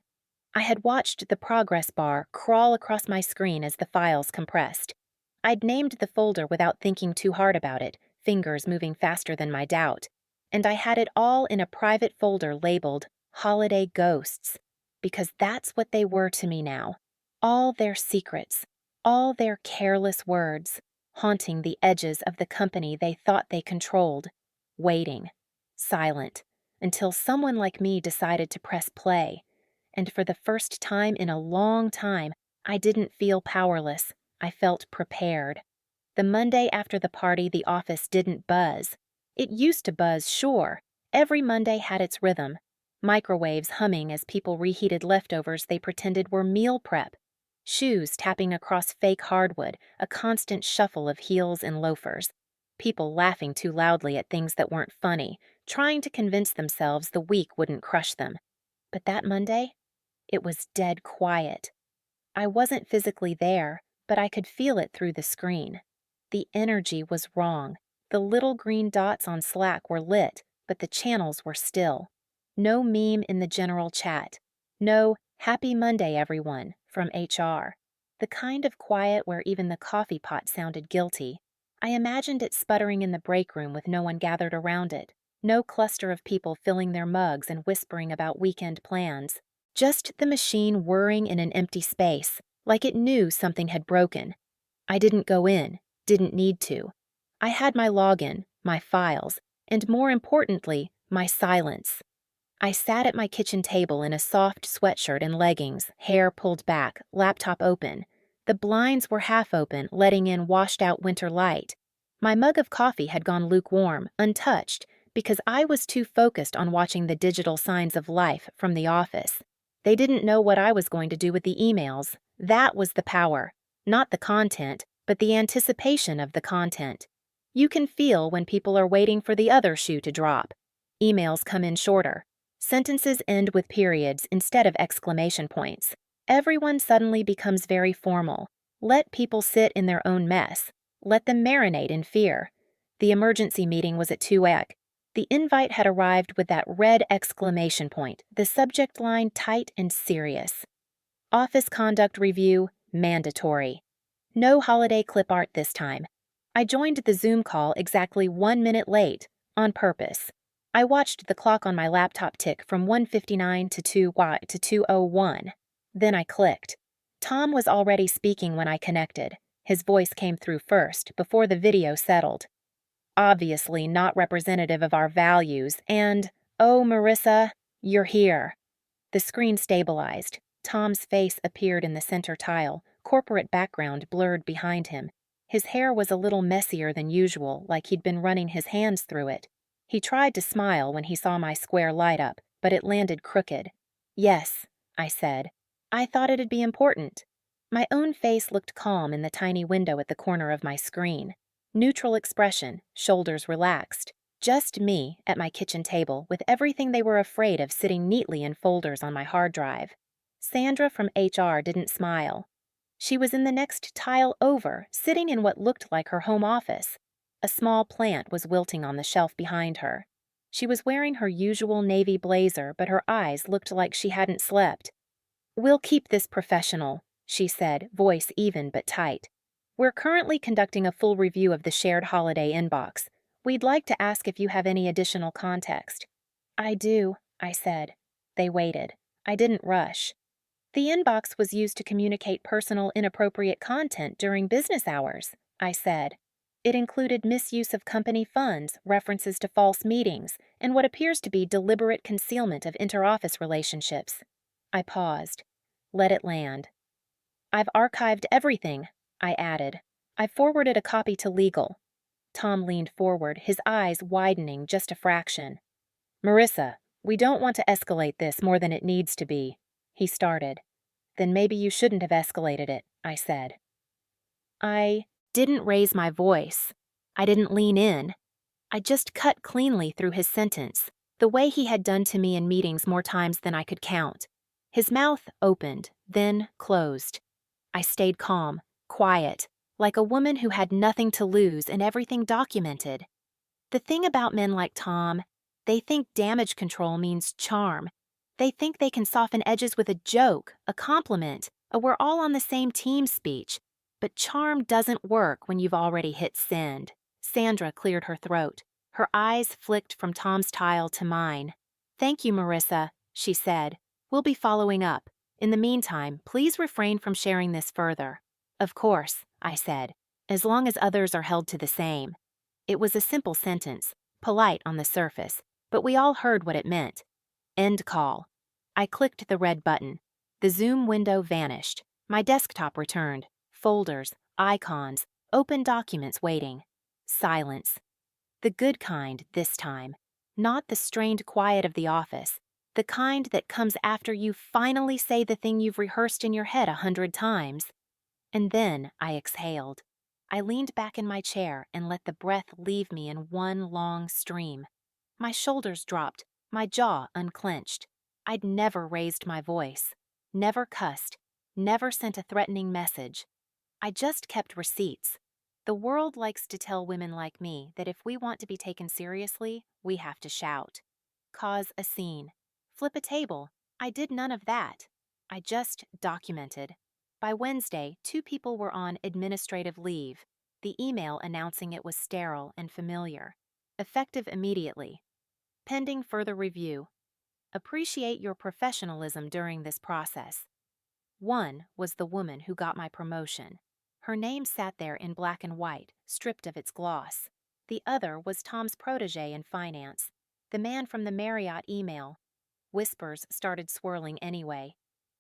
I had watched the progress bar crawl across my screen as the files compressed. I'd named the folder without thinking too hard about it, fingers moving faster than my doubt. And I had it all in a private folder labeled "Holiday Ghosts," because that's what they were to me now. All their secrets, all their careless words, haunting the edges of the company they thought they controlled, waiting, silent, until someone like me decided to press play. And for the first time in a long time, I didn't feel powerless. I felt prepared. The Monday after the party, the office didn't buzz. It used to buzz, sure. Every Monday had its rhythm. Microwaves humming as people reheated leftovers they pretended were meal prep. Shoes tapping across fake hardwood, a constant shuffle of heels and loafers. People laughing too loudly at things that weren't funny, trying to convince themselves the week wouldn't crush them. But that Monday, it was dead quiet. I wasn't physically there, but I could feel it through the screen. The energy was wrong. The little green dots on Slack were lit, but the channels were still. No meme in the general chat. No "Happy Monday, everyone" from HR. The kind of quiet where even the coffee pot sounded guilty. I imagined it sputtering in the break room with no one gathered around it. No cluster of people filling their mugs and whispering about weekend plans. Just the machine whirring in an empty space, like it knew something had broken. I didn't go in, didn't need to. I had my login, my files, and more importantly, my silence. I sat at my kitchen table in a soft sweatshirt and leggings, hair pulled back, laptop open. The blinds were half open, letting in washed-out winter light. My mug of coffee had gone lukewarm, untouched, because I was too focused on watching the digital signs of life from the office. They didn't know what I was going to do with the emails. That was the power. Not the content, but the anticipation of the content. You can feel when people are waiting for the other shoe to drop. Emails come in shorter. Sentences end with periods instead of exclamation points. Everyone suddenly becomes very formal. Let people sit in their own mess. Let them marinate in fear. The emergency meeting was at 2 a.m. The invite had arrived with that red exclamation point, the subject line tight and serious. Office conduct review, mandatory. No holiday clip art this time. I joined the Zoom call exactly 1 minute late, on purpose. I watched the clock on my laptop tick from 1:59 to 2:01. Then I clicked. Tom was already speaking when I connected. His voice came through first, before the video settled. Obviously not representative of our values, and, oh, Marissa, you're here. The screen stabilized. Tom's face appeared in the center tile, corporate background blurred behind him. His hair was a little messier than usual, like he'd been running his hands through it. He tried to smile when he saw my square light up, but it landed crooked. Yes, I said. I thought it'd be important. My own face looked calm in the tiny window at the corner of my screen. Neutral expression, shoulders relaxed. Just me at my kitchen table with everything they were afraid of sitting neatly in folders on my hard drive. Sandra from HR didn't smile. She was in the next tile over, sitting in what looked like her home office. A small plant was wilting on the shelf behind her. She was wearing her usual navy blazer, but her eyes looked like she hadn't slept. "We'll keep this professional," she said, voice even but tight. "We're currently conducting a full review of the shared holiday inbox. We'd like to ask if you have any additional context." "I do," I said. They waited. I didn't rush. "The inbox was used to communicate personal, inappropriate content during business hours," I said. "It included misuse of company funds, references to false meetings, and what appears to be deliberate concealment of interoffice relationships." I paused. Let it land. "I've archived everything," I added. "I forwarded a copy to legal." Tom leaned forward, his eyes widening just a fraction. "Marissa, we don't want to escalate this more than it needs to be," he started. "Then maybe you shouldn't have escalated it," I said. I didn't raise my voice. I didn't lean in. I just cut cleanly through his sentence, the way he had done to me in meetings more times than I could count. His mouth opened, then closed. I stayed calm, quiet, like a woman who had nothing to lose and everything documented. The thing about men like Tom, they think damage control means charm. They think they can soften edges with a joke, a compliment, a "we're all on the same team" speech. But charm doesn't work when you've already hit send. Sandra cleared her throat. Her eyes flicked from Tom's tile to mine. "Thank you, Marissa," she said. "We'll be following up. In the meantime, please refrain from sharing this further." "Of course," I said, "as long as others are held to the same." It was a simple sentence, polite on the surface, but we all heard what it meant. End call. I clicked the red button. The Zoom window vanished. My desktop returned. Folders, icons, open documents waiting. Silence. The good kind this time. Not the strained quiet of the office. The kind that comes after you finally say the thing you've rehearsed in your head 100 times. And then I exhaled. I leaned back in my chair and let the breath leave me in one long stream. My shoulders dropped, my jaw unclenched. I'd never raised my voice, never cussed, never sent a threatening message. I just kept receipts. The world likes to tell women like me that if we want to be taken seriously, we have to shout. Cause a scene. Flip a table. I did none of that. I just documented. By Wednesday, 2 people were on administrative leave. The email announcing it was sterile and familiar. Effective immediately. Pending further review. Appreciate your professionalism during this process. One was the woman who got my promotion. Her name sat there in black and white, stripped of its gloss. The other was Tom's protege in finance, the man from the Marriott email. Whispers started swirling anyway.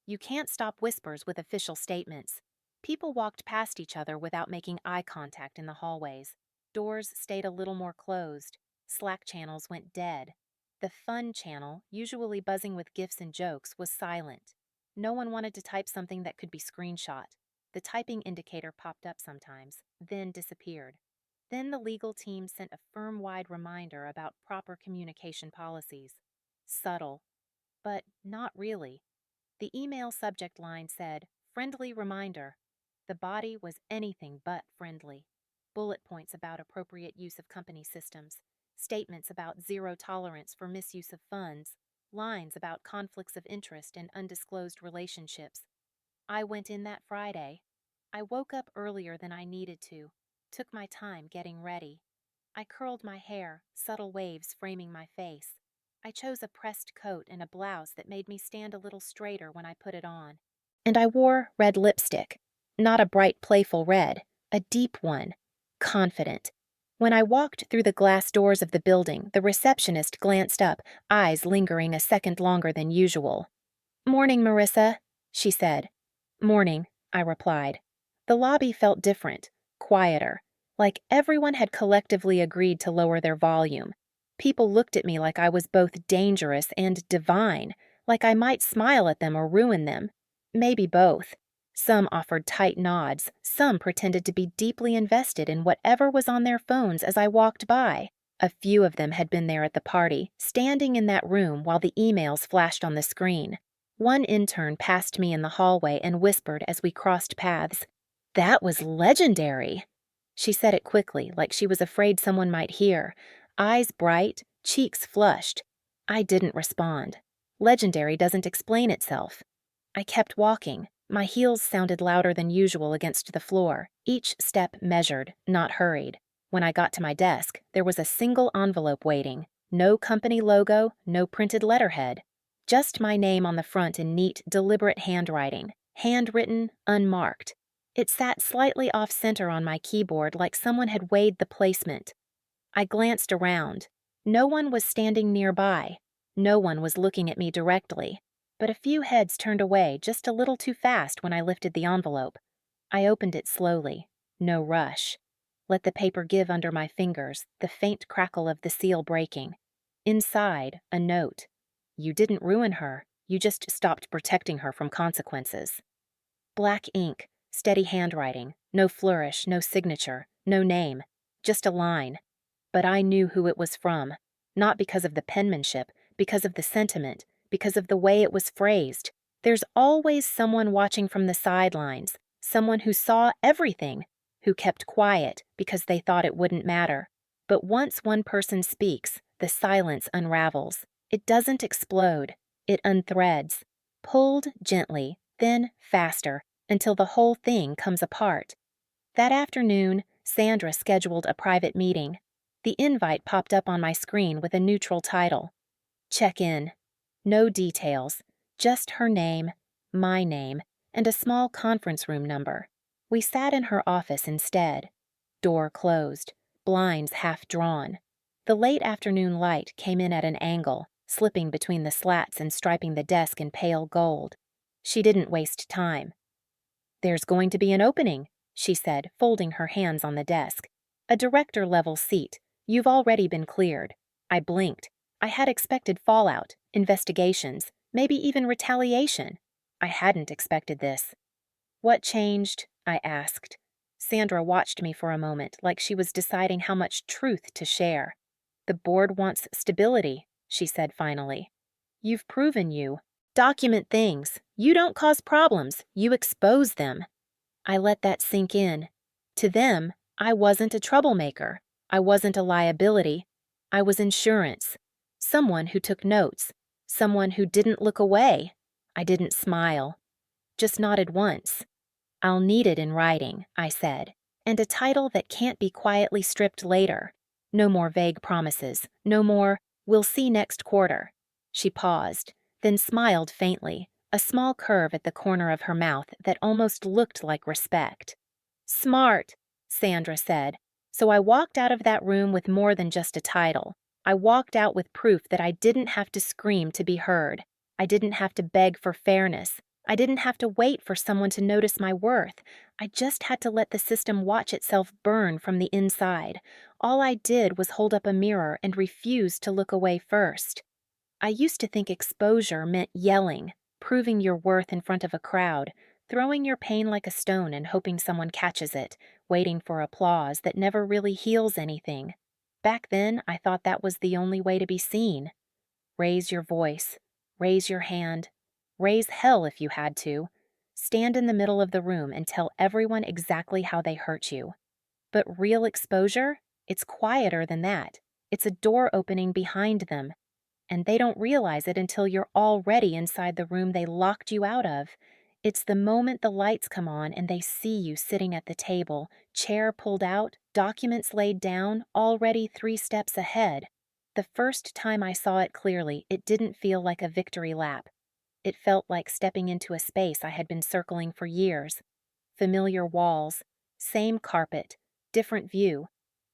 You can't stop whispers with official statements. People walked past each other without making eye contact in the hallways. Doors stayed a little more closed. Slack channels went dead. The fun channel, usually buzzing with gifs and jokes, was silent. No one wanted to type something that could be screenshot. The typing indicator popped up sometimes, then disappeared. Then the legal team sent a firm-wide reminder about proper communication policies. Subtle, but not really. The email subject line said, "Friendly reminder." The body was anything but friendly. Bullet points about appropriate use of company systems, statements about zero tolerance for misuse of funds, lines about conflicts of interest and undisclosed relationships. I went in that Friday. I woke up earlier than I needed to, took my time getting ready. I curled my hair, subtle waves framing my face. I chose a pressed coat and a blouse that made me stand a little straighter when I put it on. And I wore red lipstick. Not a bright, playful red, a deep one, confident. When I walked through the glass doors of the building, the receptionist glanced up, eyes lingering a second longer than usual. "Morning, Marissa," she said. "Morning," I replied. The lobby felt different, quieter, like everyone had collectively agreed to lower their volume. People looked at me like I was both dangerous and divine, like I might smile at them or ruin them. Maybe both. Some offered tight nods, some pretended to be deeply invested in whatever was on their phones as I walked by. A few of them had been there at the party, standing in that room while the emails flashed on the screen. One intern passed me in the hallway and whispered as we crossed paths, "That was legendary." She said it quickly, like she was afraid someone might hear. Eyes bright, cheeks flushed. I didn't respond. Legendary doesn't explain itself. I kept walking. My heels sounded louder than usual against the floor, each step measured, not hurried. When I got to my desk, there was a single envelope waiting. No company logo, no printed letterhead. Just my name on the front in neat, deliberate handwriting. Handwritten, unmarked. It sat slightly off-center on my keyboard like someone had weighed the placement. I glanced around. No one was standing nearby. No one was looking at me directly. But a few heads turned away just a little too fast when I lifted the envelope. I opened it slowly. No rush. Let the paper give under my fingers, the faint crackle of the seal breaking. Inside, a note. "You didn't ruin her. You just stopped protecting her from consequences." Black ink, steady handwriting, no flourish, no signature, no name, just a line. But I knew who it was from, not because of the penmanship, because of the sentiment, because of the way it was phrased. There's always someone watching from the sidelines, someone who saw everything, who kept quiet because they thought it wouldn't matter. But once one person speaks, the silence unravels. It doesn't explode. It unthreads. Pulled gently, then faster, until the whole thing comes apart. That afternoon, Sandra scheduled a private meeting. The invite popped up on my screen with a neutral title. Check in. No details, just her name, my name, and a small conference room number. We sat in her office instead. Door closed, blinds half drawn. The late afternoon light came in at an angle, slipping between the slats and striping the desk in pale gold. She didn't waste time. "There's going to be an opening," she said, folding her hands on the desk. "A director-level seat. You've already been cleared." I blinked. I had expected fallout, investigations, maybe even retaliation. I hadn't expected this. "What changed?" I asked. Sandra watched me for a moment, like she was deciding how much truth to share. "The board wants stability," she said finally. "You've proven you. Document things. You don't cause problems. You expose them." I let that sink in. To them, I wasn't a troublemaker. I wasn't a liability. I was insurance. Someone who took notes. Someone who didn't look away. I didn't smile. Just nodded once. "I'll need it in writing," I said, "and a title that can't be quietly stripped later. No more vague promises. No more, We'll see next quarter. She paused, then smiled faintly, a small curve at the corner of her mouth that almost looked like respect. Smart, Sandra said. So I walked out of that room with more than just a title. I walked out with proof that I didn't have to scream to be heard. I didn't have to beg for fairness. I didn't have to wait for someone to notice my worth. I just had to let the system watch itself burn from the inside. All I did was hold up a mirror and refuse to look away first. I used to think exposure meant yelling, proving your worth in front of a crowd, throwing your pain like a stone and hoping someone catches it, waiting for applause that never really heals anything. Back then, I thought that was the only way to be seen. Raise your voice, raise your hand, raise hell if you had to. Stand in the middle of the room and tell everyone exactly how they hurt you. But real exposure? It's quieter than that. It's a door opening behind them. And they don't realize it until you're already inside the room they locked you out of. It's the moment the lights come on and they see you sitting at the table, chair pulled out, documents laid down, already 3 steps ahead. The first time I saw it clearly, it didn't feel like a victory lap. It felt like stepping into a space I had been circling for years. Familiar walls, same carpet, different view.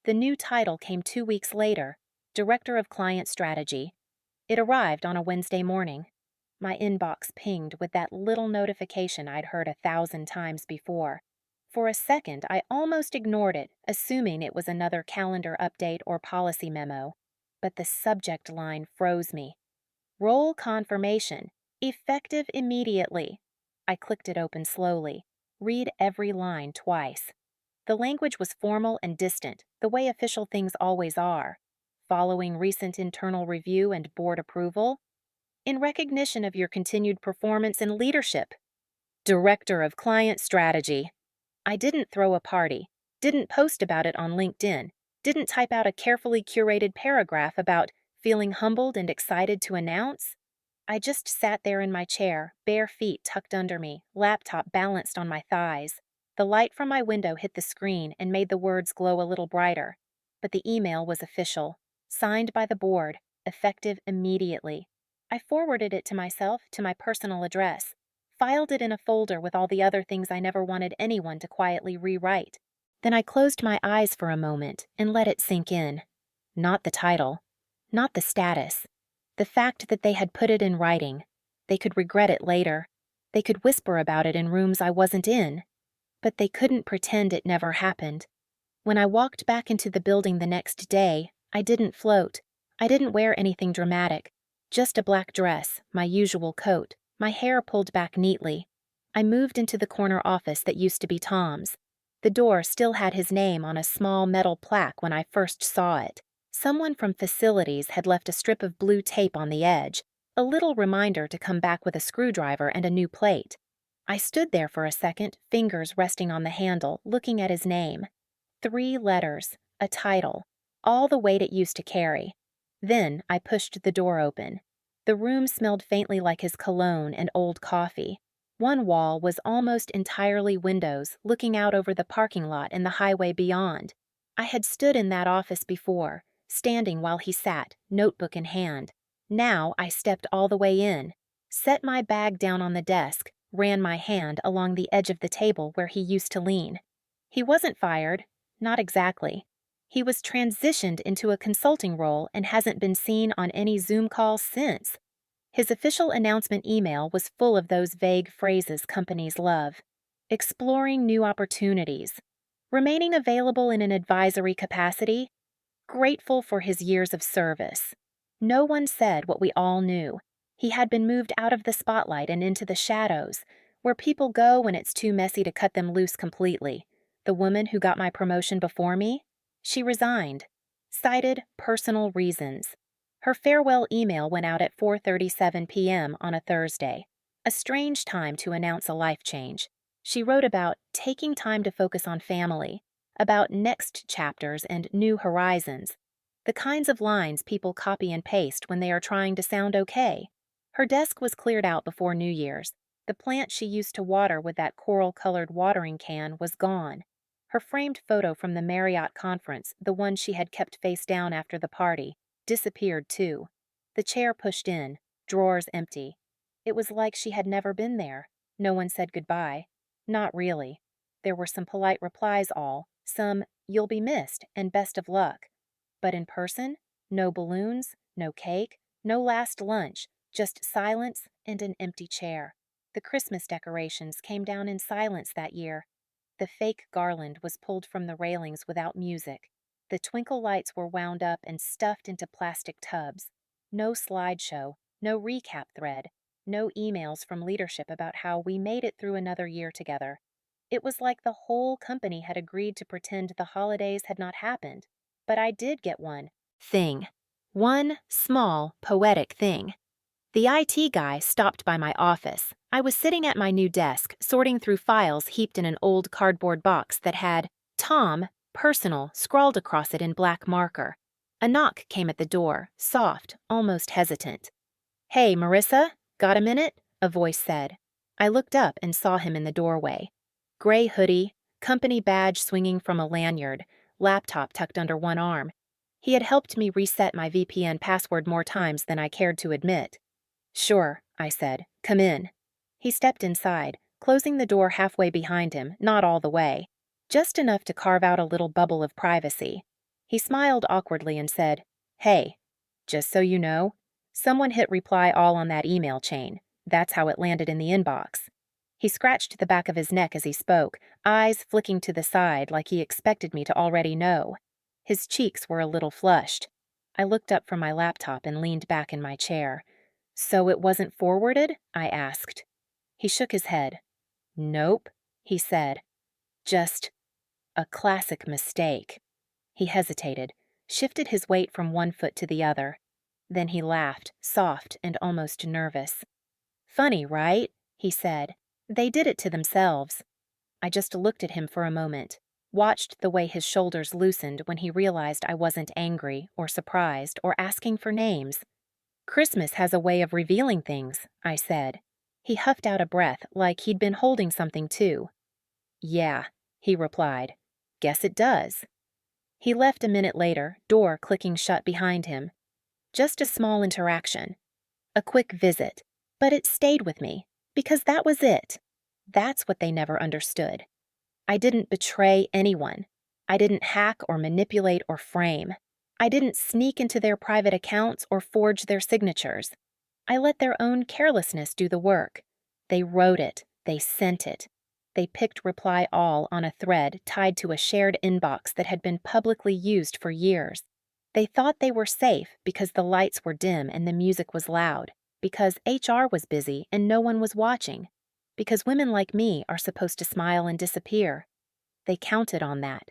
The new title came 2 weeks later, Director of Client Strategy. It arrived on a Wednesday morning. My inbox pinged with that little notification I'd heard 1,000 times before. For a second, I almost ignored it, assuming it was another calendar update or policy memo. But the subject line froze me. Role confirmation. Effective immediately. I clicked it open slowly. Read every line twice. The language was formal and distant, the way official things always are. Following recent internal review and board approval. In recognition of your continued performance and leadership. Director of Client Strategy. I didn't throw a party, didn't post about it on LinkedIn, didn't type out a carefully curated paragraph about feeling humbled and excited to announce. I just sat there in my chair, bare feet tucked under me, laptop balanced on my thighs. The light from my window hit the screen and made the words glow a little brighter. But the email was official, signed by the board, effective immediately. I forwarded it to myself to my personal address, filed it in a folder with all the other things I never wanted anyone to quietly rewrite. Then I closed my eyes for a moment and let it sink in. Not the title, not the status. The fact that they had put it in writing. They could regret it later. They could whisper about it in rooms I wasn't in. But they couldn't pretend it never happened. When I walked back into the building the next day, I didn't float. I didn't wear anything dramatic. Just a black dress, my usual coat, my hair pulled back neatly. I moved into the corner office that used to be Tom's. The door still had his name on a small metal plaque when I first saw it. Someone from facilities had left a strip of blue tape on the edge, a little reminder to come back with a screwdriver and a new plate. I stood there for a second, fingers resting on the handle, looking at his name. 3 letters, a title, all the weight it used to carry. Then I pushed the door open. The room smelled faintly like his cologne and old coffee. One wall was almost entirely windows, looking out over the parking lot and the highway beyond. I had stood in that office before, standing while he sat, notebook in hand. Now I stepped all the way in, set my bag down on the desk, ran my hand along the edge of the table where he used to lean. He wasn't fired, not exactly. He was transitioned into a consulting role and hasn't been seen on any Zoom calls since. His official announcement email was full of those vague phrases companies love. Exploring new opportunities. Remaining available in an advisory capacity. Grateful for his years of service. No one said what we all knew. He had been moved out of the spotlight and into the shadows, where people go when it's too messy to cut them loose completely. The woman who got my promotion before me? She resigned. Cited personal reasons. Her farewell email went out at 4:37 p.m. on a Thursday. A strange time to announce a life change. She wrote about taking time to focus on family, about next chapters and new horizons, the kinds of lines people copy and paste when they are trying to sound okay. Her desk was cleared out before New Year's. The plant she used to water with that coral-colored watering can was gone. Her framed photo from the Marriott conference, the one she had kept face down after the party, disappeared too. The chair pushed in, drawers empty. It was like she had never been there. No one said goodbye. Not really. There were some polite replies some "you'll be missed" and "best of luck." But in person, no balloons, no cake, no last lunch, just silence and an empty chair. The Christmas decorations came down in silence that year. The fake garland was pulled from the railings without music. The twinkle lights were wound up and stuffed into plastic tubs. No slideshow, no recap thread, no emails from leadership about how we made it through another year together. It was like the whole company had agreed to pretend the holidays had not happened. But I did get one thing. One small, poetic thing. The IT guy stopped by my office. I was sitting at my new desk, sorting through files heaped in an old cardboard box that had Tom, personal, scrawled across it in black marker. A knock came at the door, soft, almost hesitant. "Hey, Marissa, got a minute?" a voice said. I looked up and saw him in the doorway. Gray hoodie, company badge swinging from a lanyard, laptop tucked under one arm. He had helped me reset my VPN password more times than I cared to admit. "Sure," I said. "Come in." He stepped inside, closing the door halfway behind him, not all the way, just enough to carve out a little bubble of privacy. He smiled awkwardly and said, "Hey, just so you know, someone hit reply all on that email chain. That's how it landed in the inbox." He scratched the back of his neck as he spoke, eyes flicking to the side like he expected me to already know. His cheeks were a little flushed. I looked up from my laptop and leaned back in my chair. "So it wasn't forwarded?" I asked. He shook his head. "Nope," he said. "Just a classic mistake." He hesitated, shifted his weight from one foot to the other. Then he laughed, soft and almost nervous. "Funny, right?" he said. "They did it to themselves." I just looked at him for a moment, watched the way his shoulders loosened when he realized I wasn't angry or surprised or asking for names. "Christmas has a way of revealing things," I said. He huffed out a breath like he'd been holding something too. "Yeah," he replied. "Guess it does." He left a minute later, door clicking shut behind him. Just a small interaction. A quick visit. But it stayed with me, because that was it. That's what they never understood. I didn't betray anyone. I didn't hack or manipulate or frame. I didn't sneak into their private accounts or forge their signatures. I let their own carelessness do the work. They wrote it. They sent it. They picked reply all on a thread tied to a shared inbox that had been publicly used for years. They thought they were safe because the lights were dim and the music was loud, because HR was busy and no one was watching, because women like me are supposed to smile and disappear. They counted on that,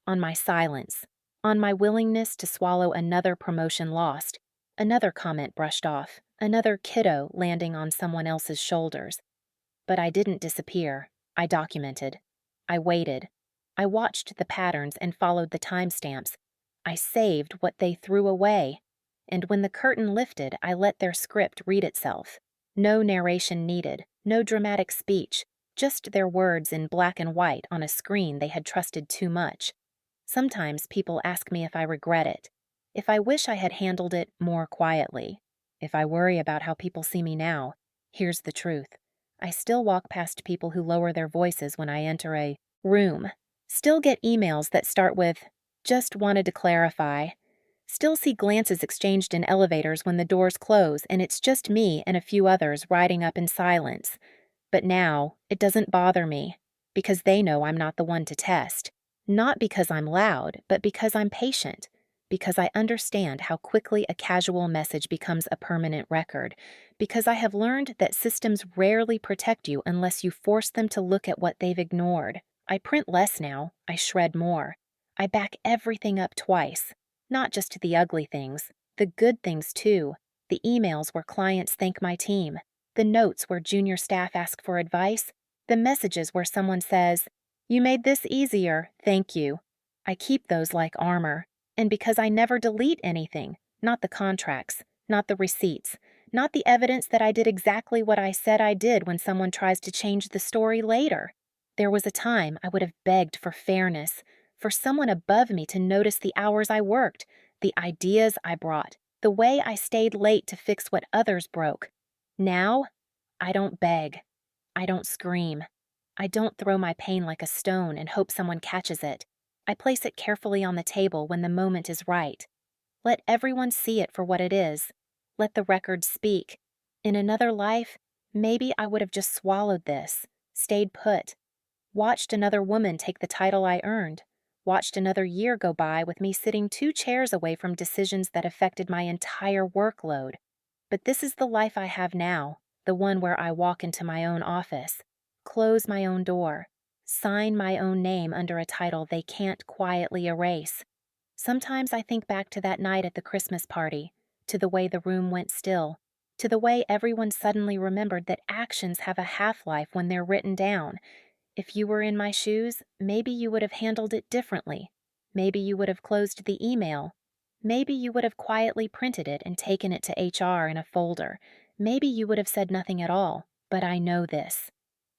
on my silence, on my willingness to swallow another promotion lost, another comment brushed off, another kiddo landing on someone else's shoulders. But I didn't disappear. I documented. I waited. I watched the patterns and followed the timestamps. I saved what they threw away. And when the curtain lifted, I let their script read itself. No narration needed, no dramatic speech, just their words in black and white on a screen they had trusted too much. Sometimes people ask me if I regret it, if I wish I had handled it more quietly, if I worry about how people see me now. Here's the truth. I still walk past people who lower their voices when I enter a room. Still get emails that start with, "Just wanted to clarify." Still see glances exchanged in elevators when the doors close and it's just me and a few others riding up in silence. But now, it doesn't bother me, because they know I'm not the one to test. Not because I'm loud, but because I'm patient. Because I understand how quickly a casual message becomes a permanent record. Because I have learned that systems rarely protect you unless you force them to look at what they've ignored. I print less now, I shred more. I back everything up twice. Not just the ugly things, the good things too. The emails where clients thank my team. The notes where junior staff ask for advice. The messages where someone says, "You made this easier, thank you." I keep those like armor. And because I never delete anything, not the contracts, not the receipts, not the evidence that I did exactly what I said I did when someone tries to change the story later. There was a time I would have begged for fairness, for someone above me to notice the hours I worked, the ideas I brought, the way I stayed late to fix what others broke. Now, I don't beg. I don't scream. I don't throw my pain like a stone and hope someone catches it. I place it carefully on the table when the moment is right. Let everyone see it for what it is. Let the record speak. In another life, maybe I would have just swallowed this, stayed put, watched another woman take the title I earned, watched another year go by with me sitting 2 chairs away from decisions that affected my entire workload. But this is the life I have now, the one where I walk into my own office, close my own door, sign my own name under a title they can't quietly erase. Sometimes I think back to that night at the Christmas party, to the way the room went still, to the way everyone suddenly remembered that actions have a half-life when they're written down. If you were in my shoes, maybe you would have handled it differently. Maybe you would have closed the email. Maybe you would have quietly printed it and taken it to HR in a folder. Maybe you would have said nothing at all. But I know this.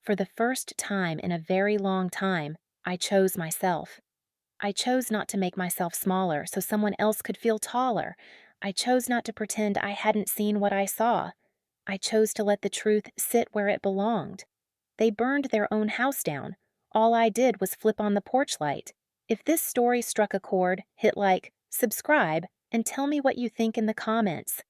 For the first time in a very long time, I chose myself. I chose not to make myself smaller so someone else could feel taller. I chose not to pretend I hadn't seen what I saw. I chose to let the truth sit where it belonged. They burned their own house down. All I did was flip on the porch light. If this story struck a chord, hit like, subscribe, and tell me what you think in the comments.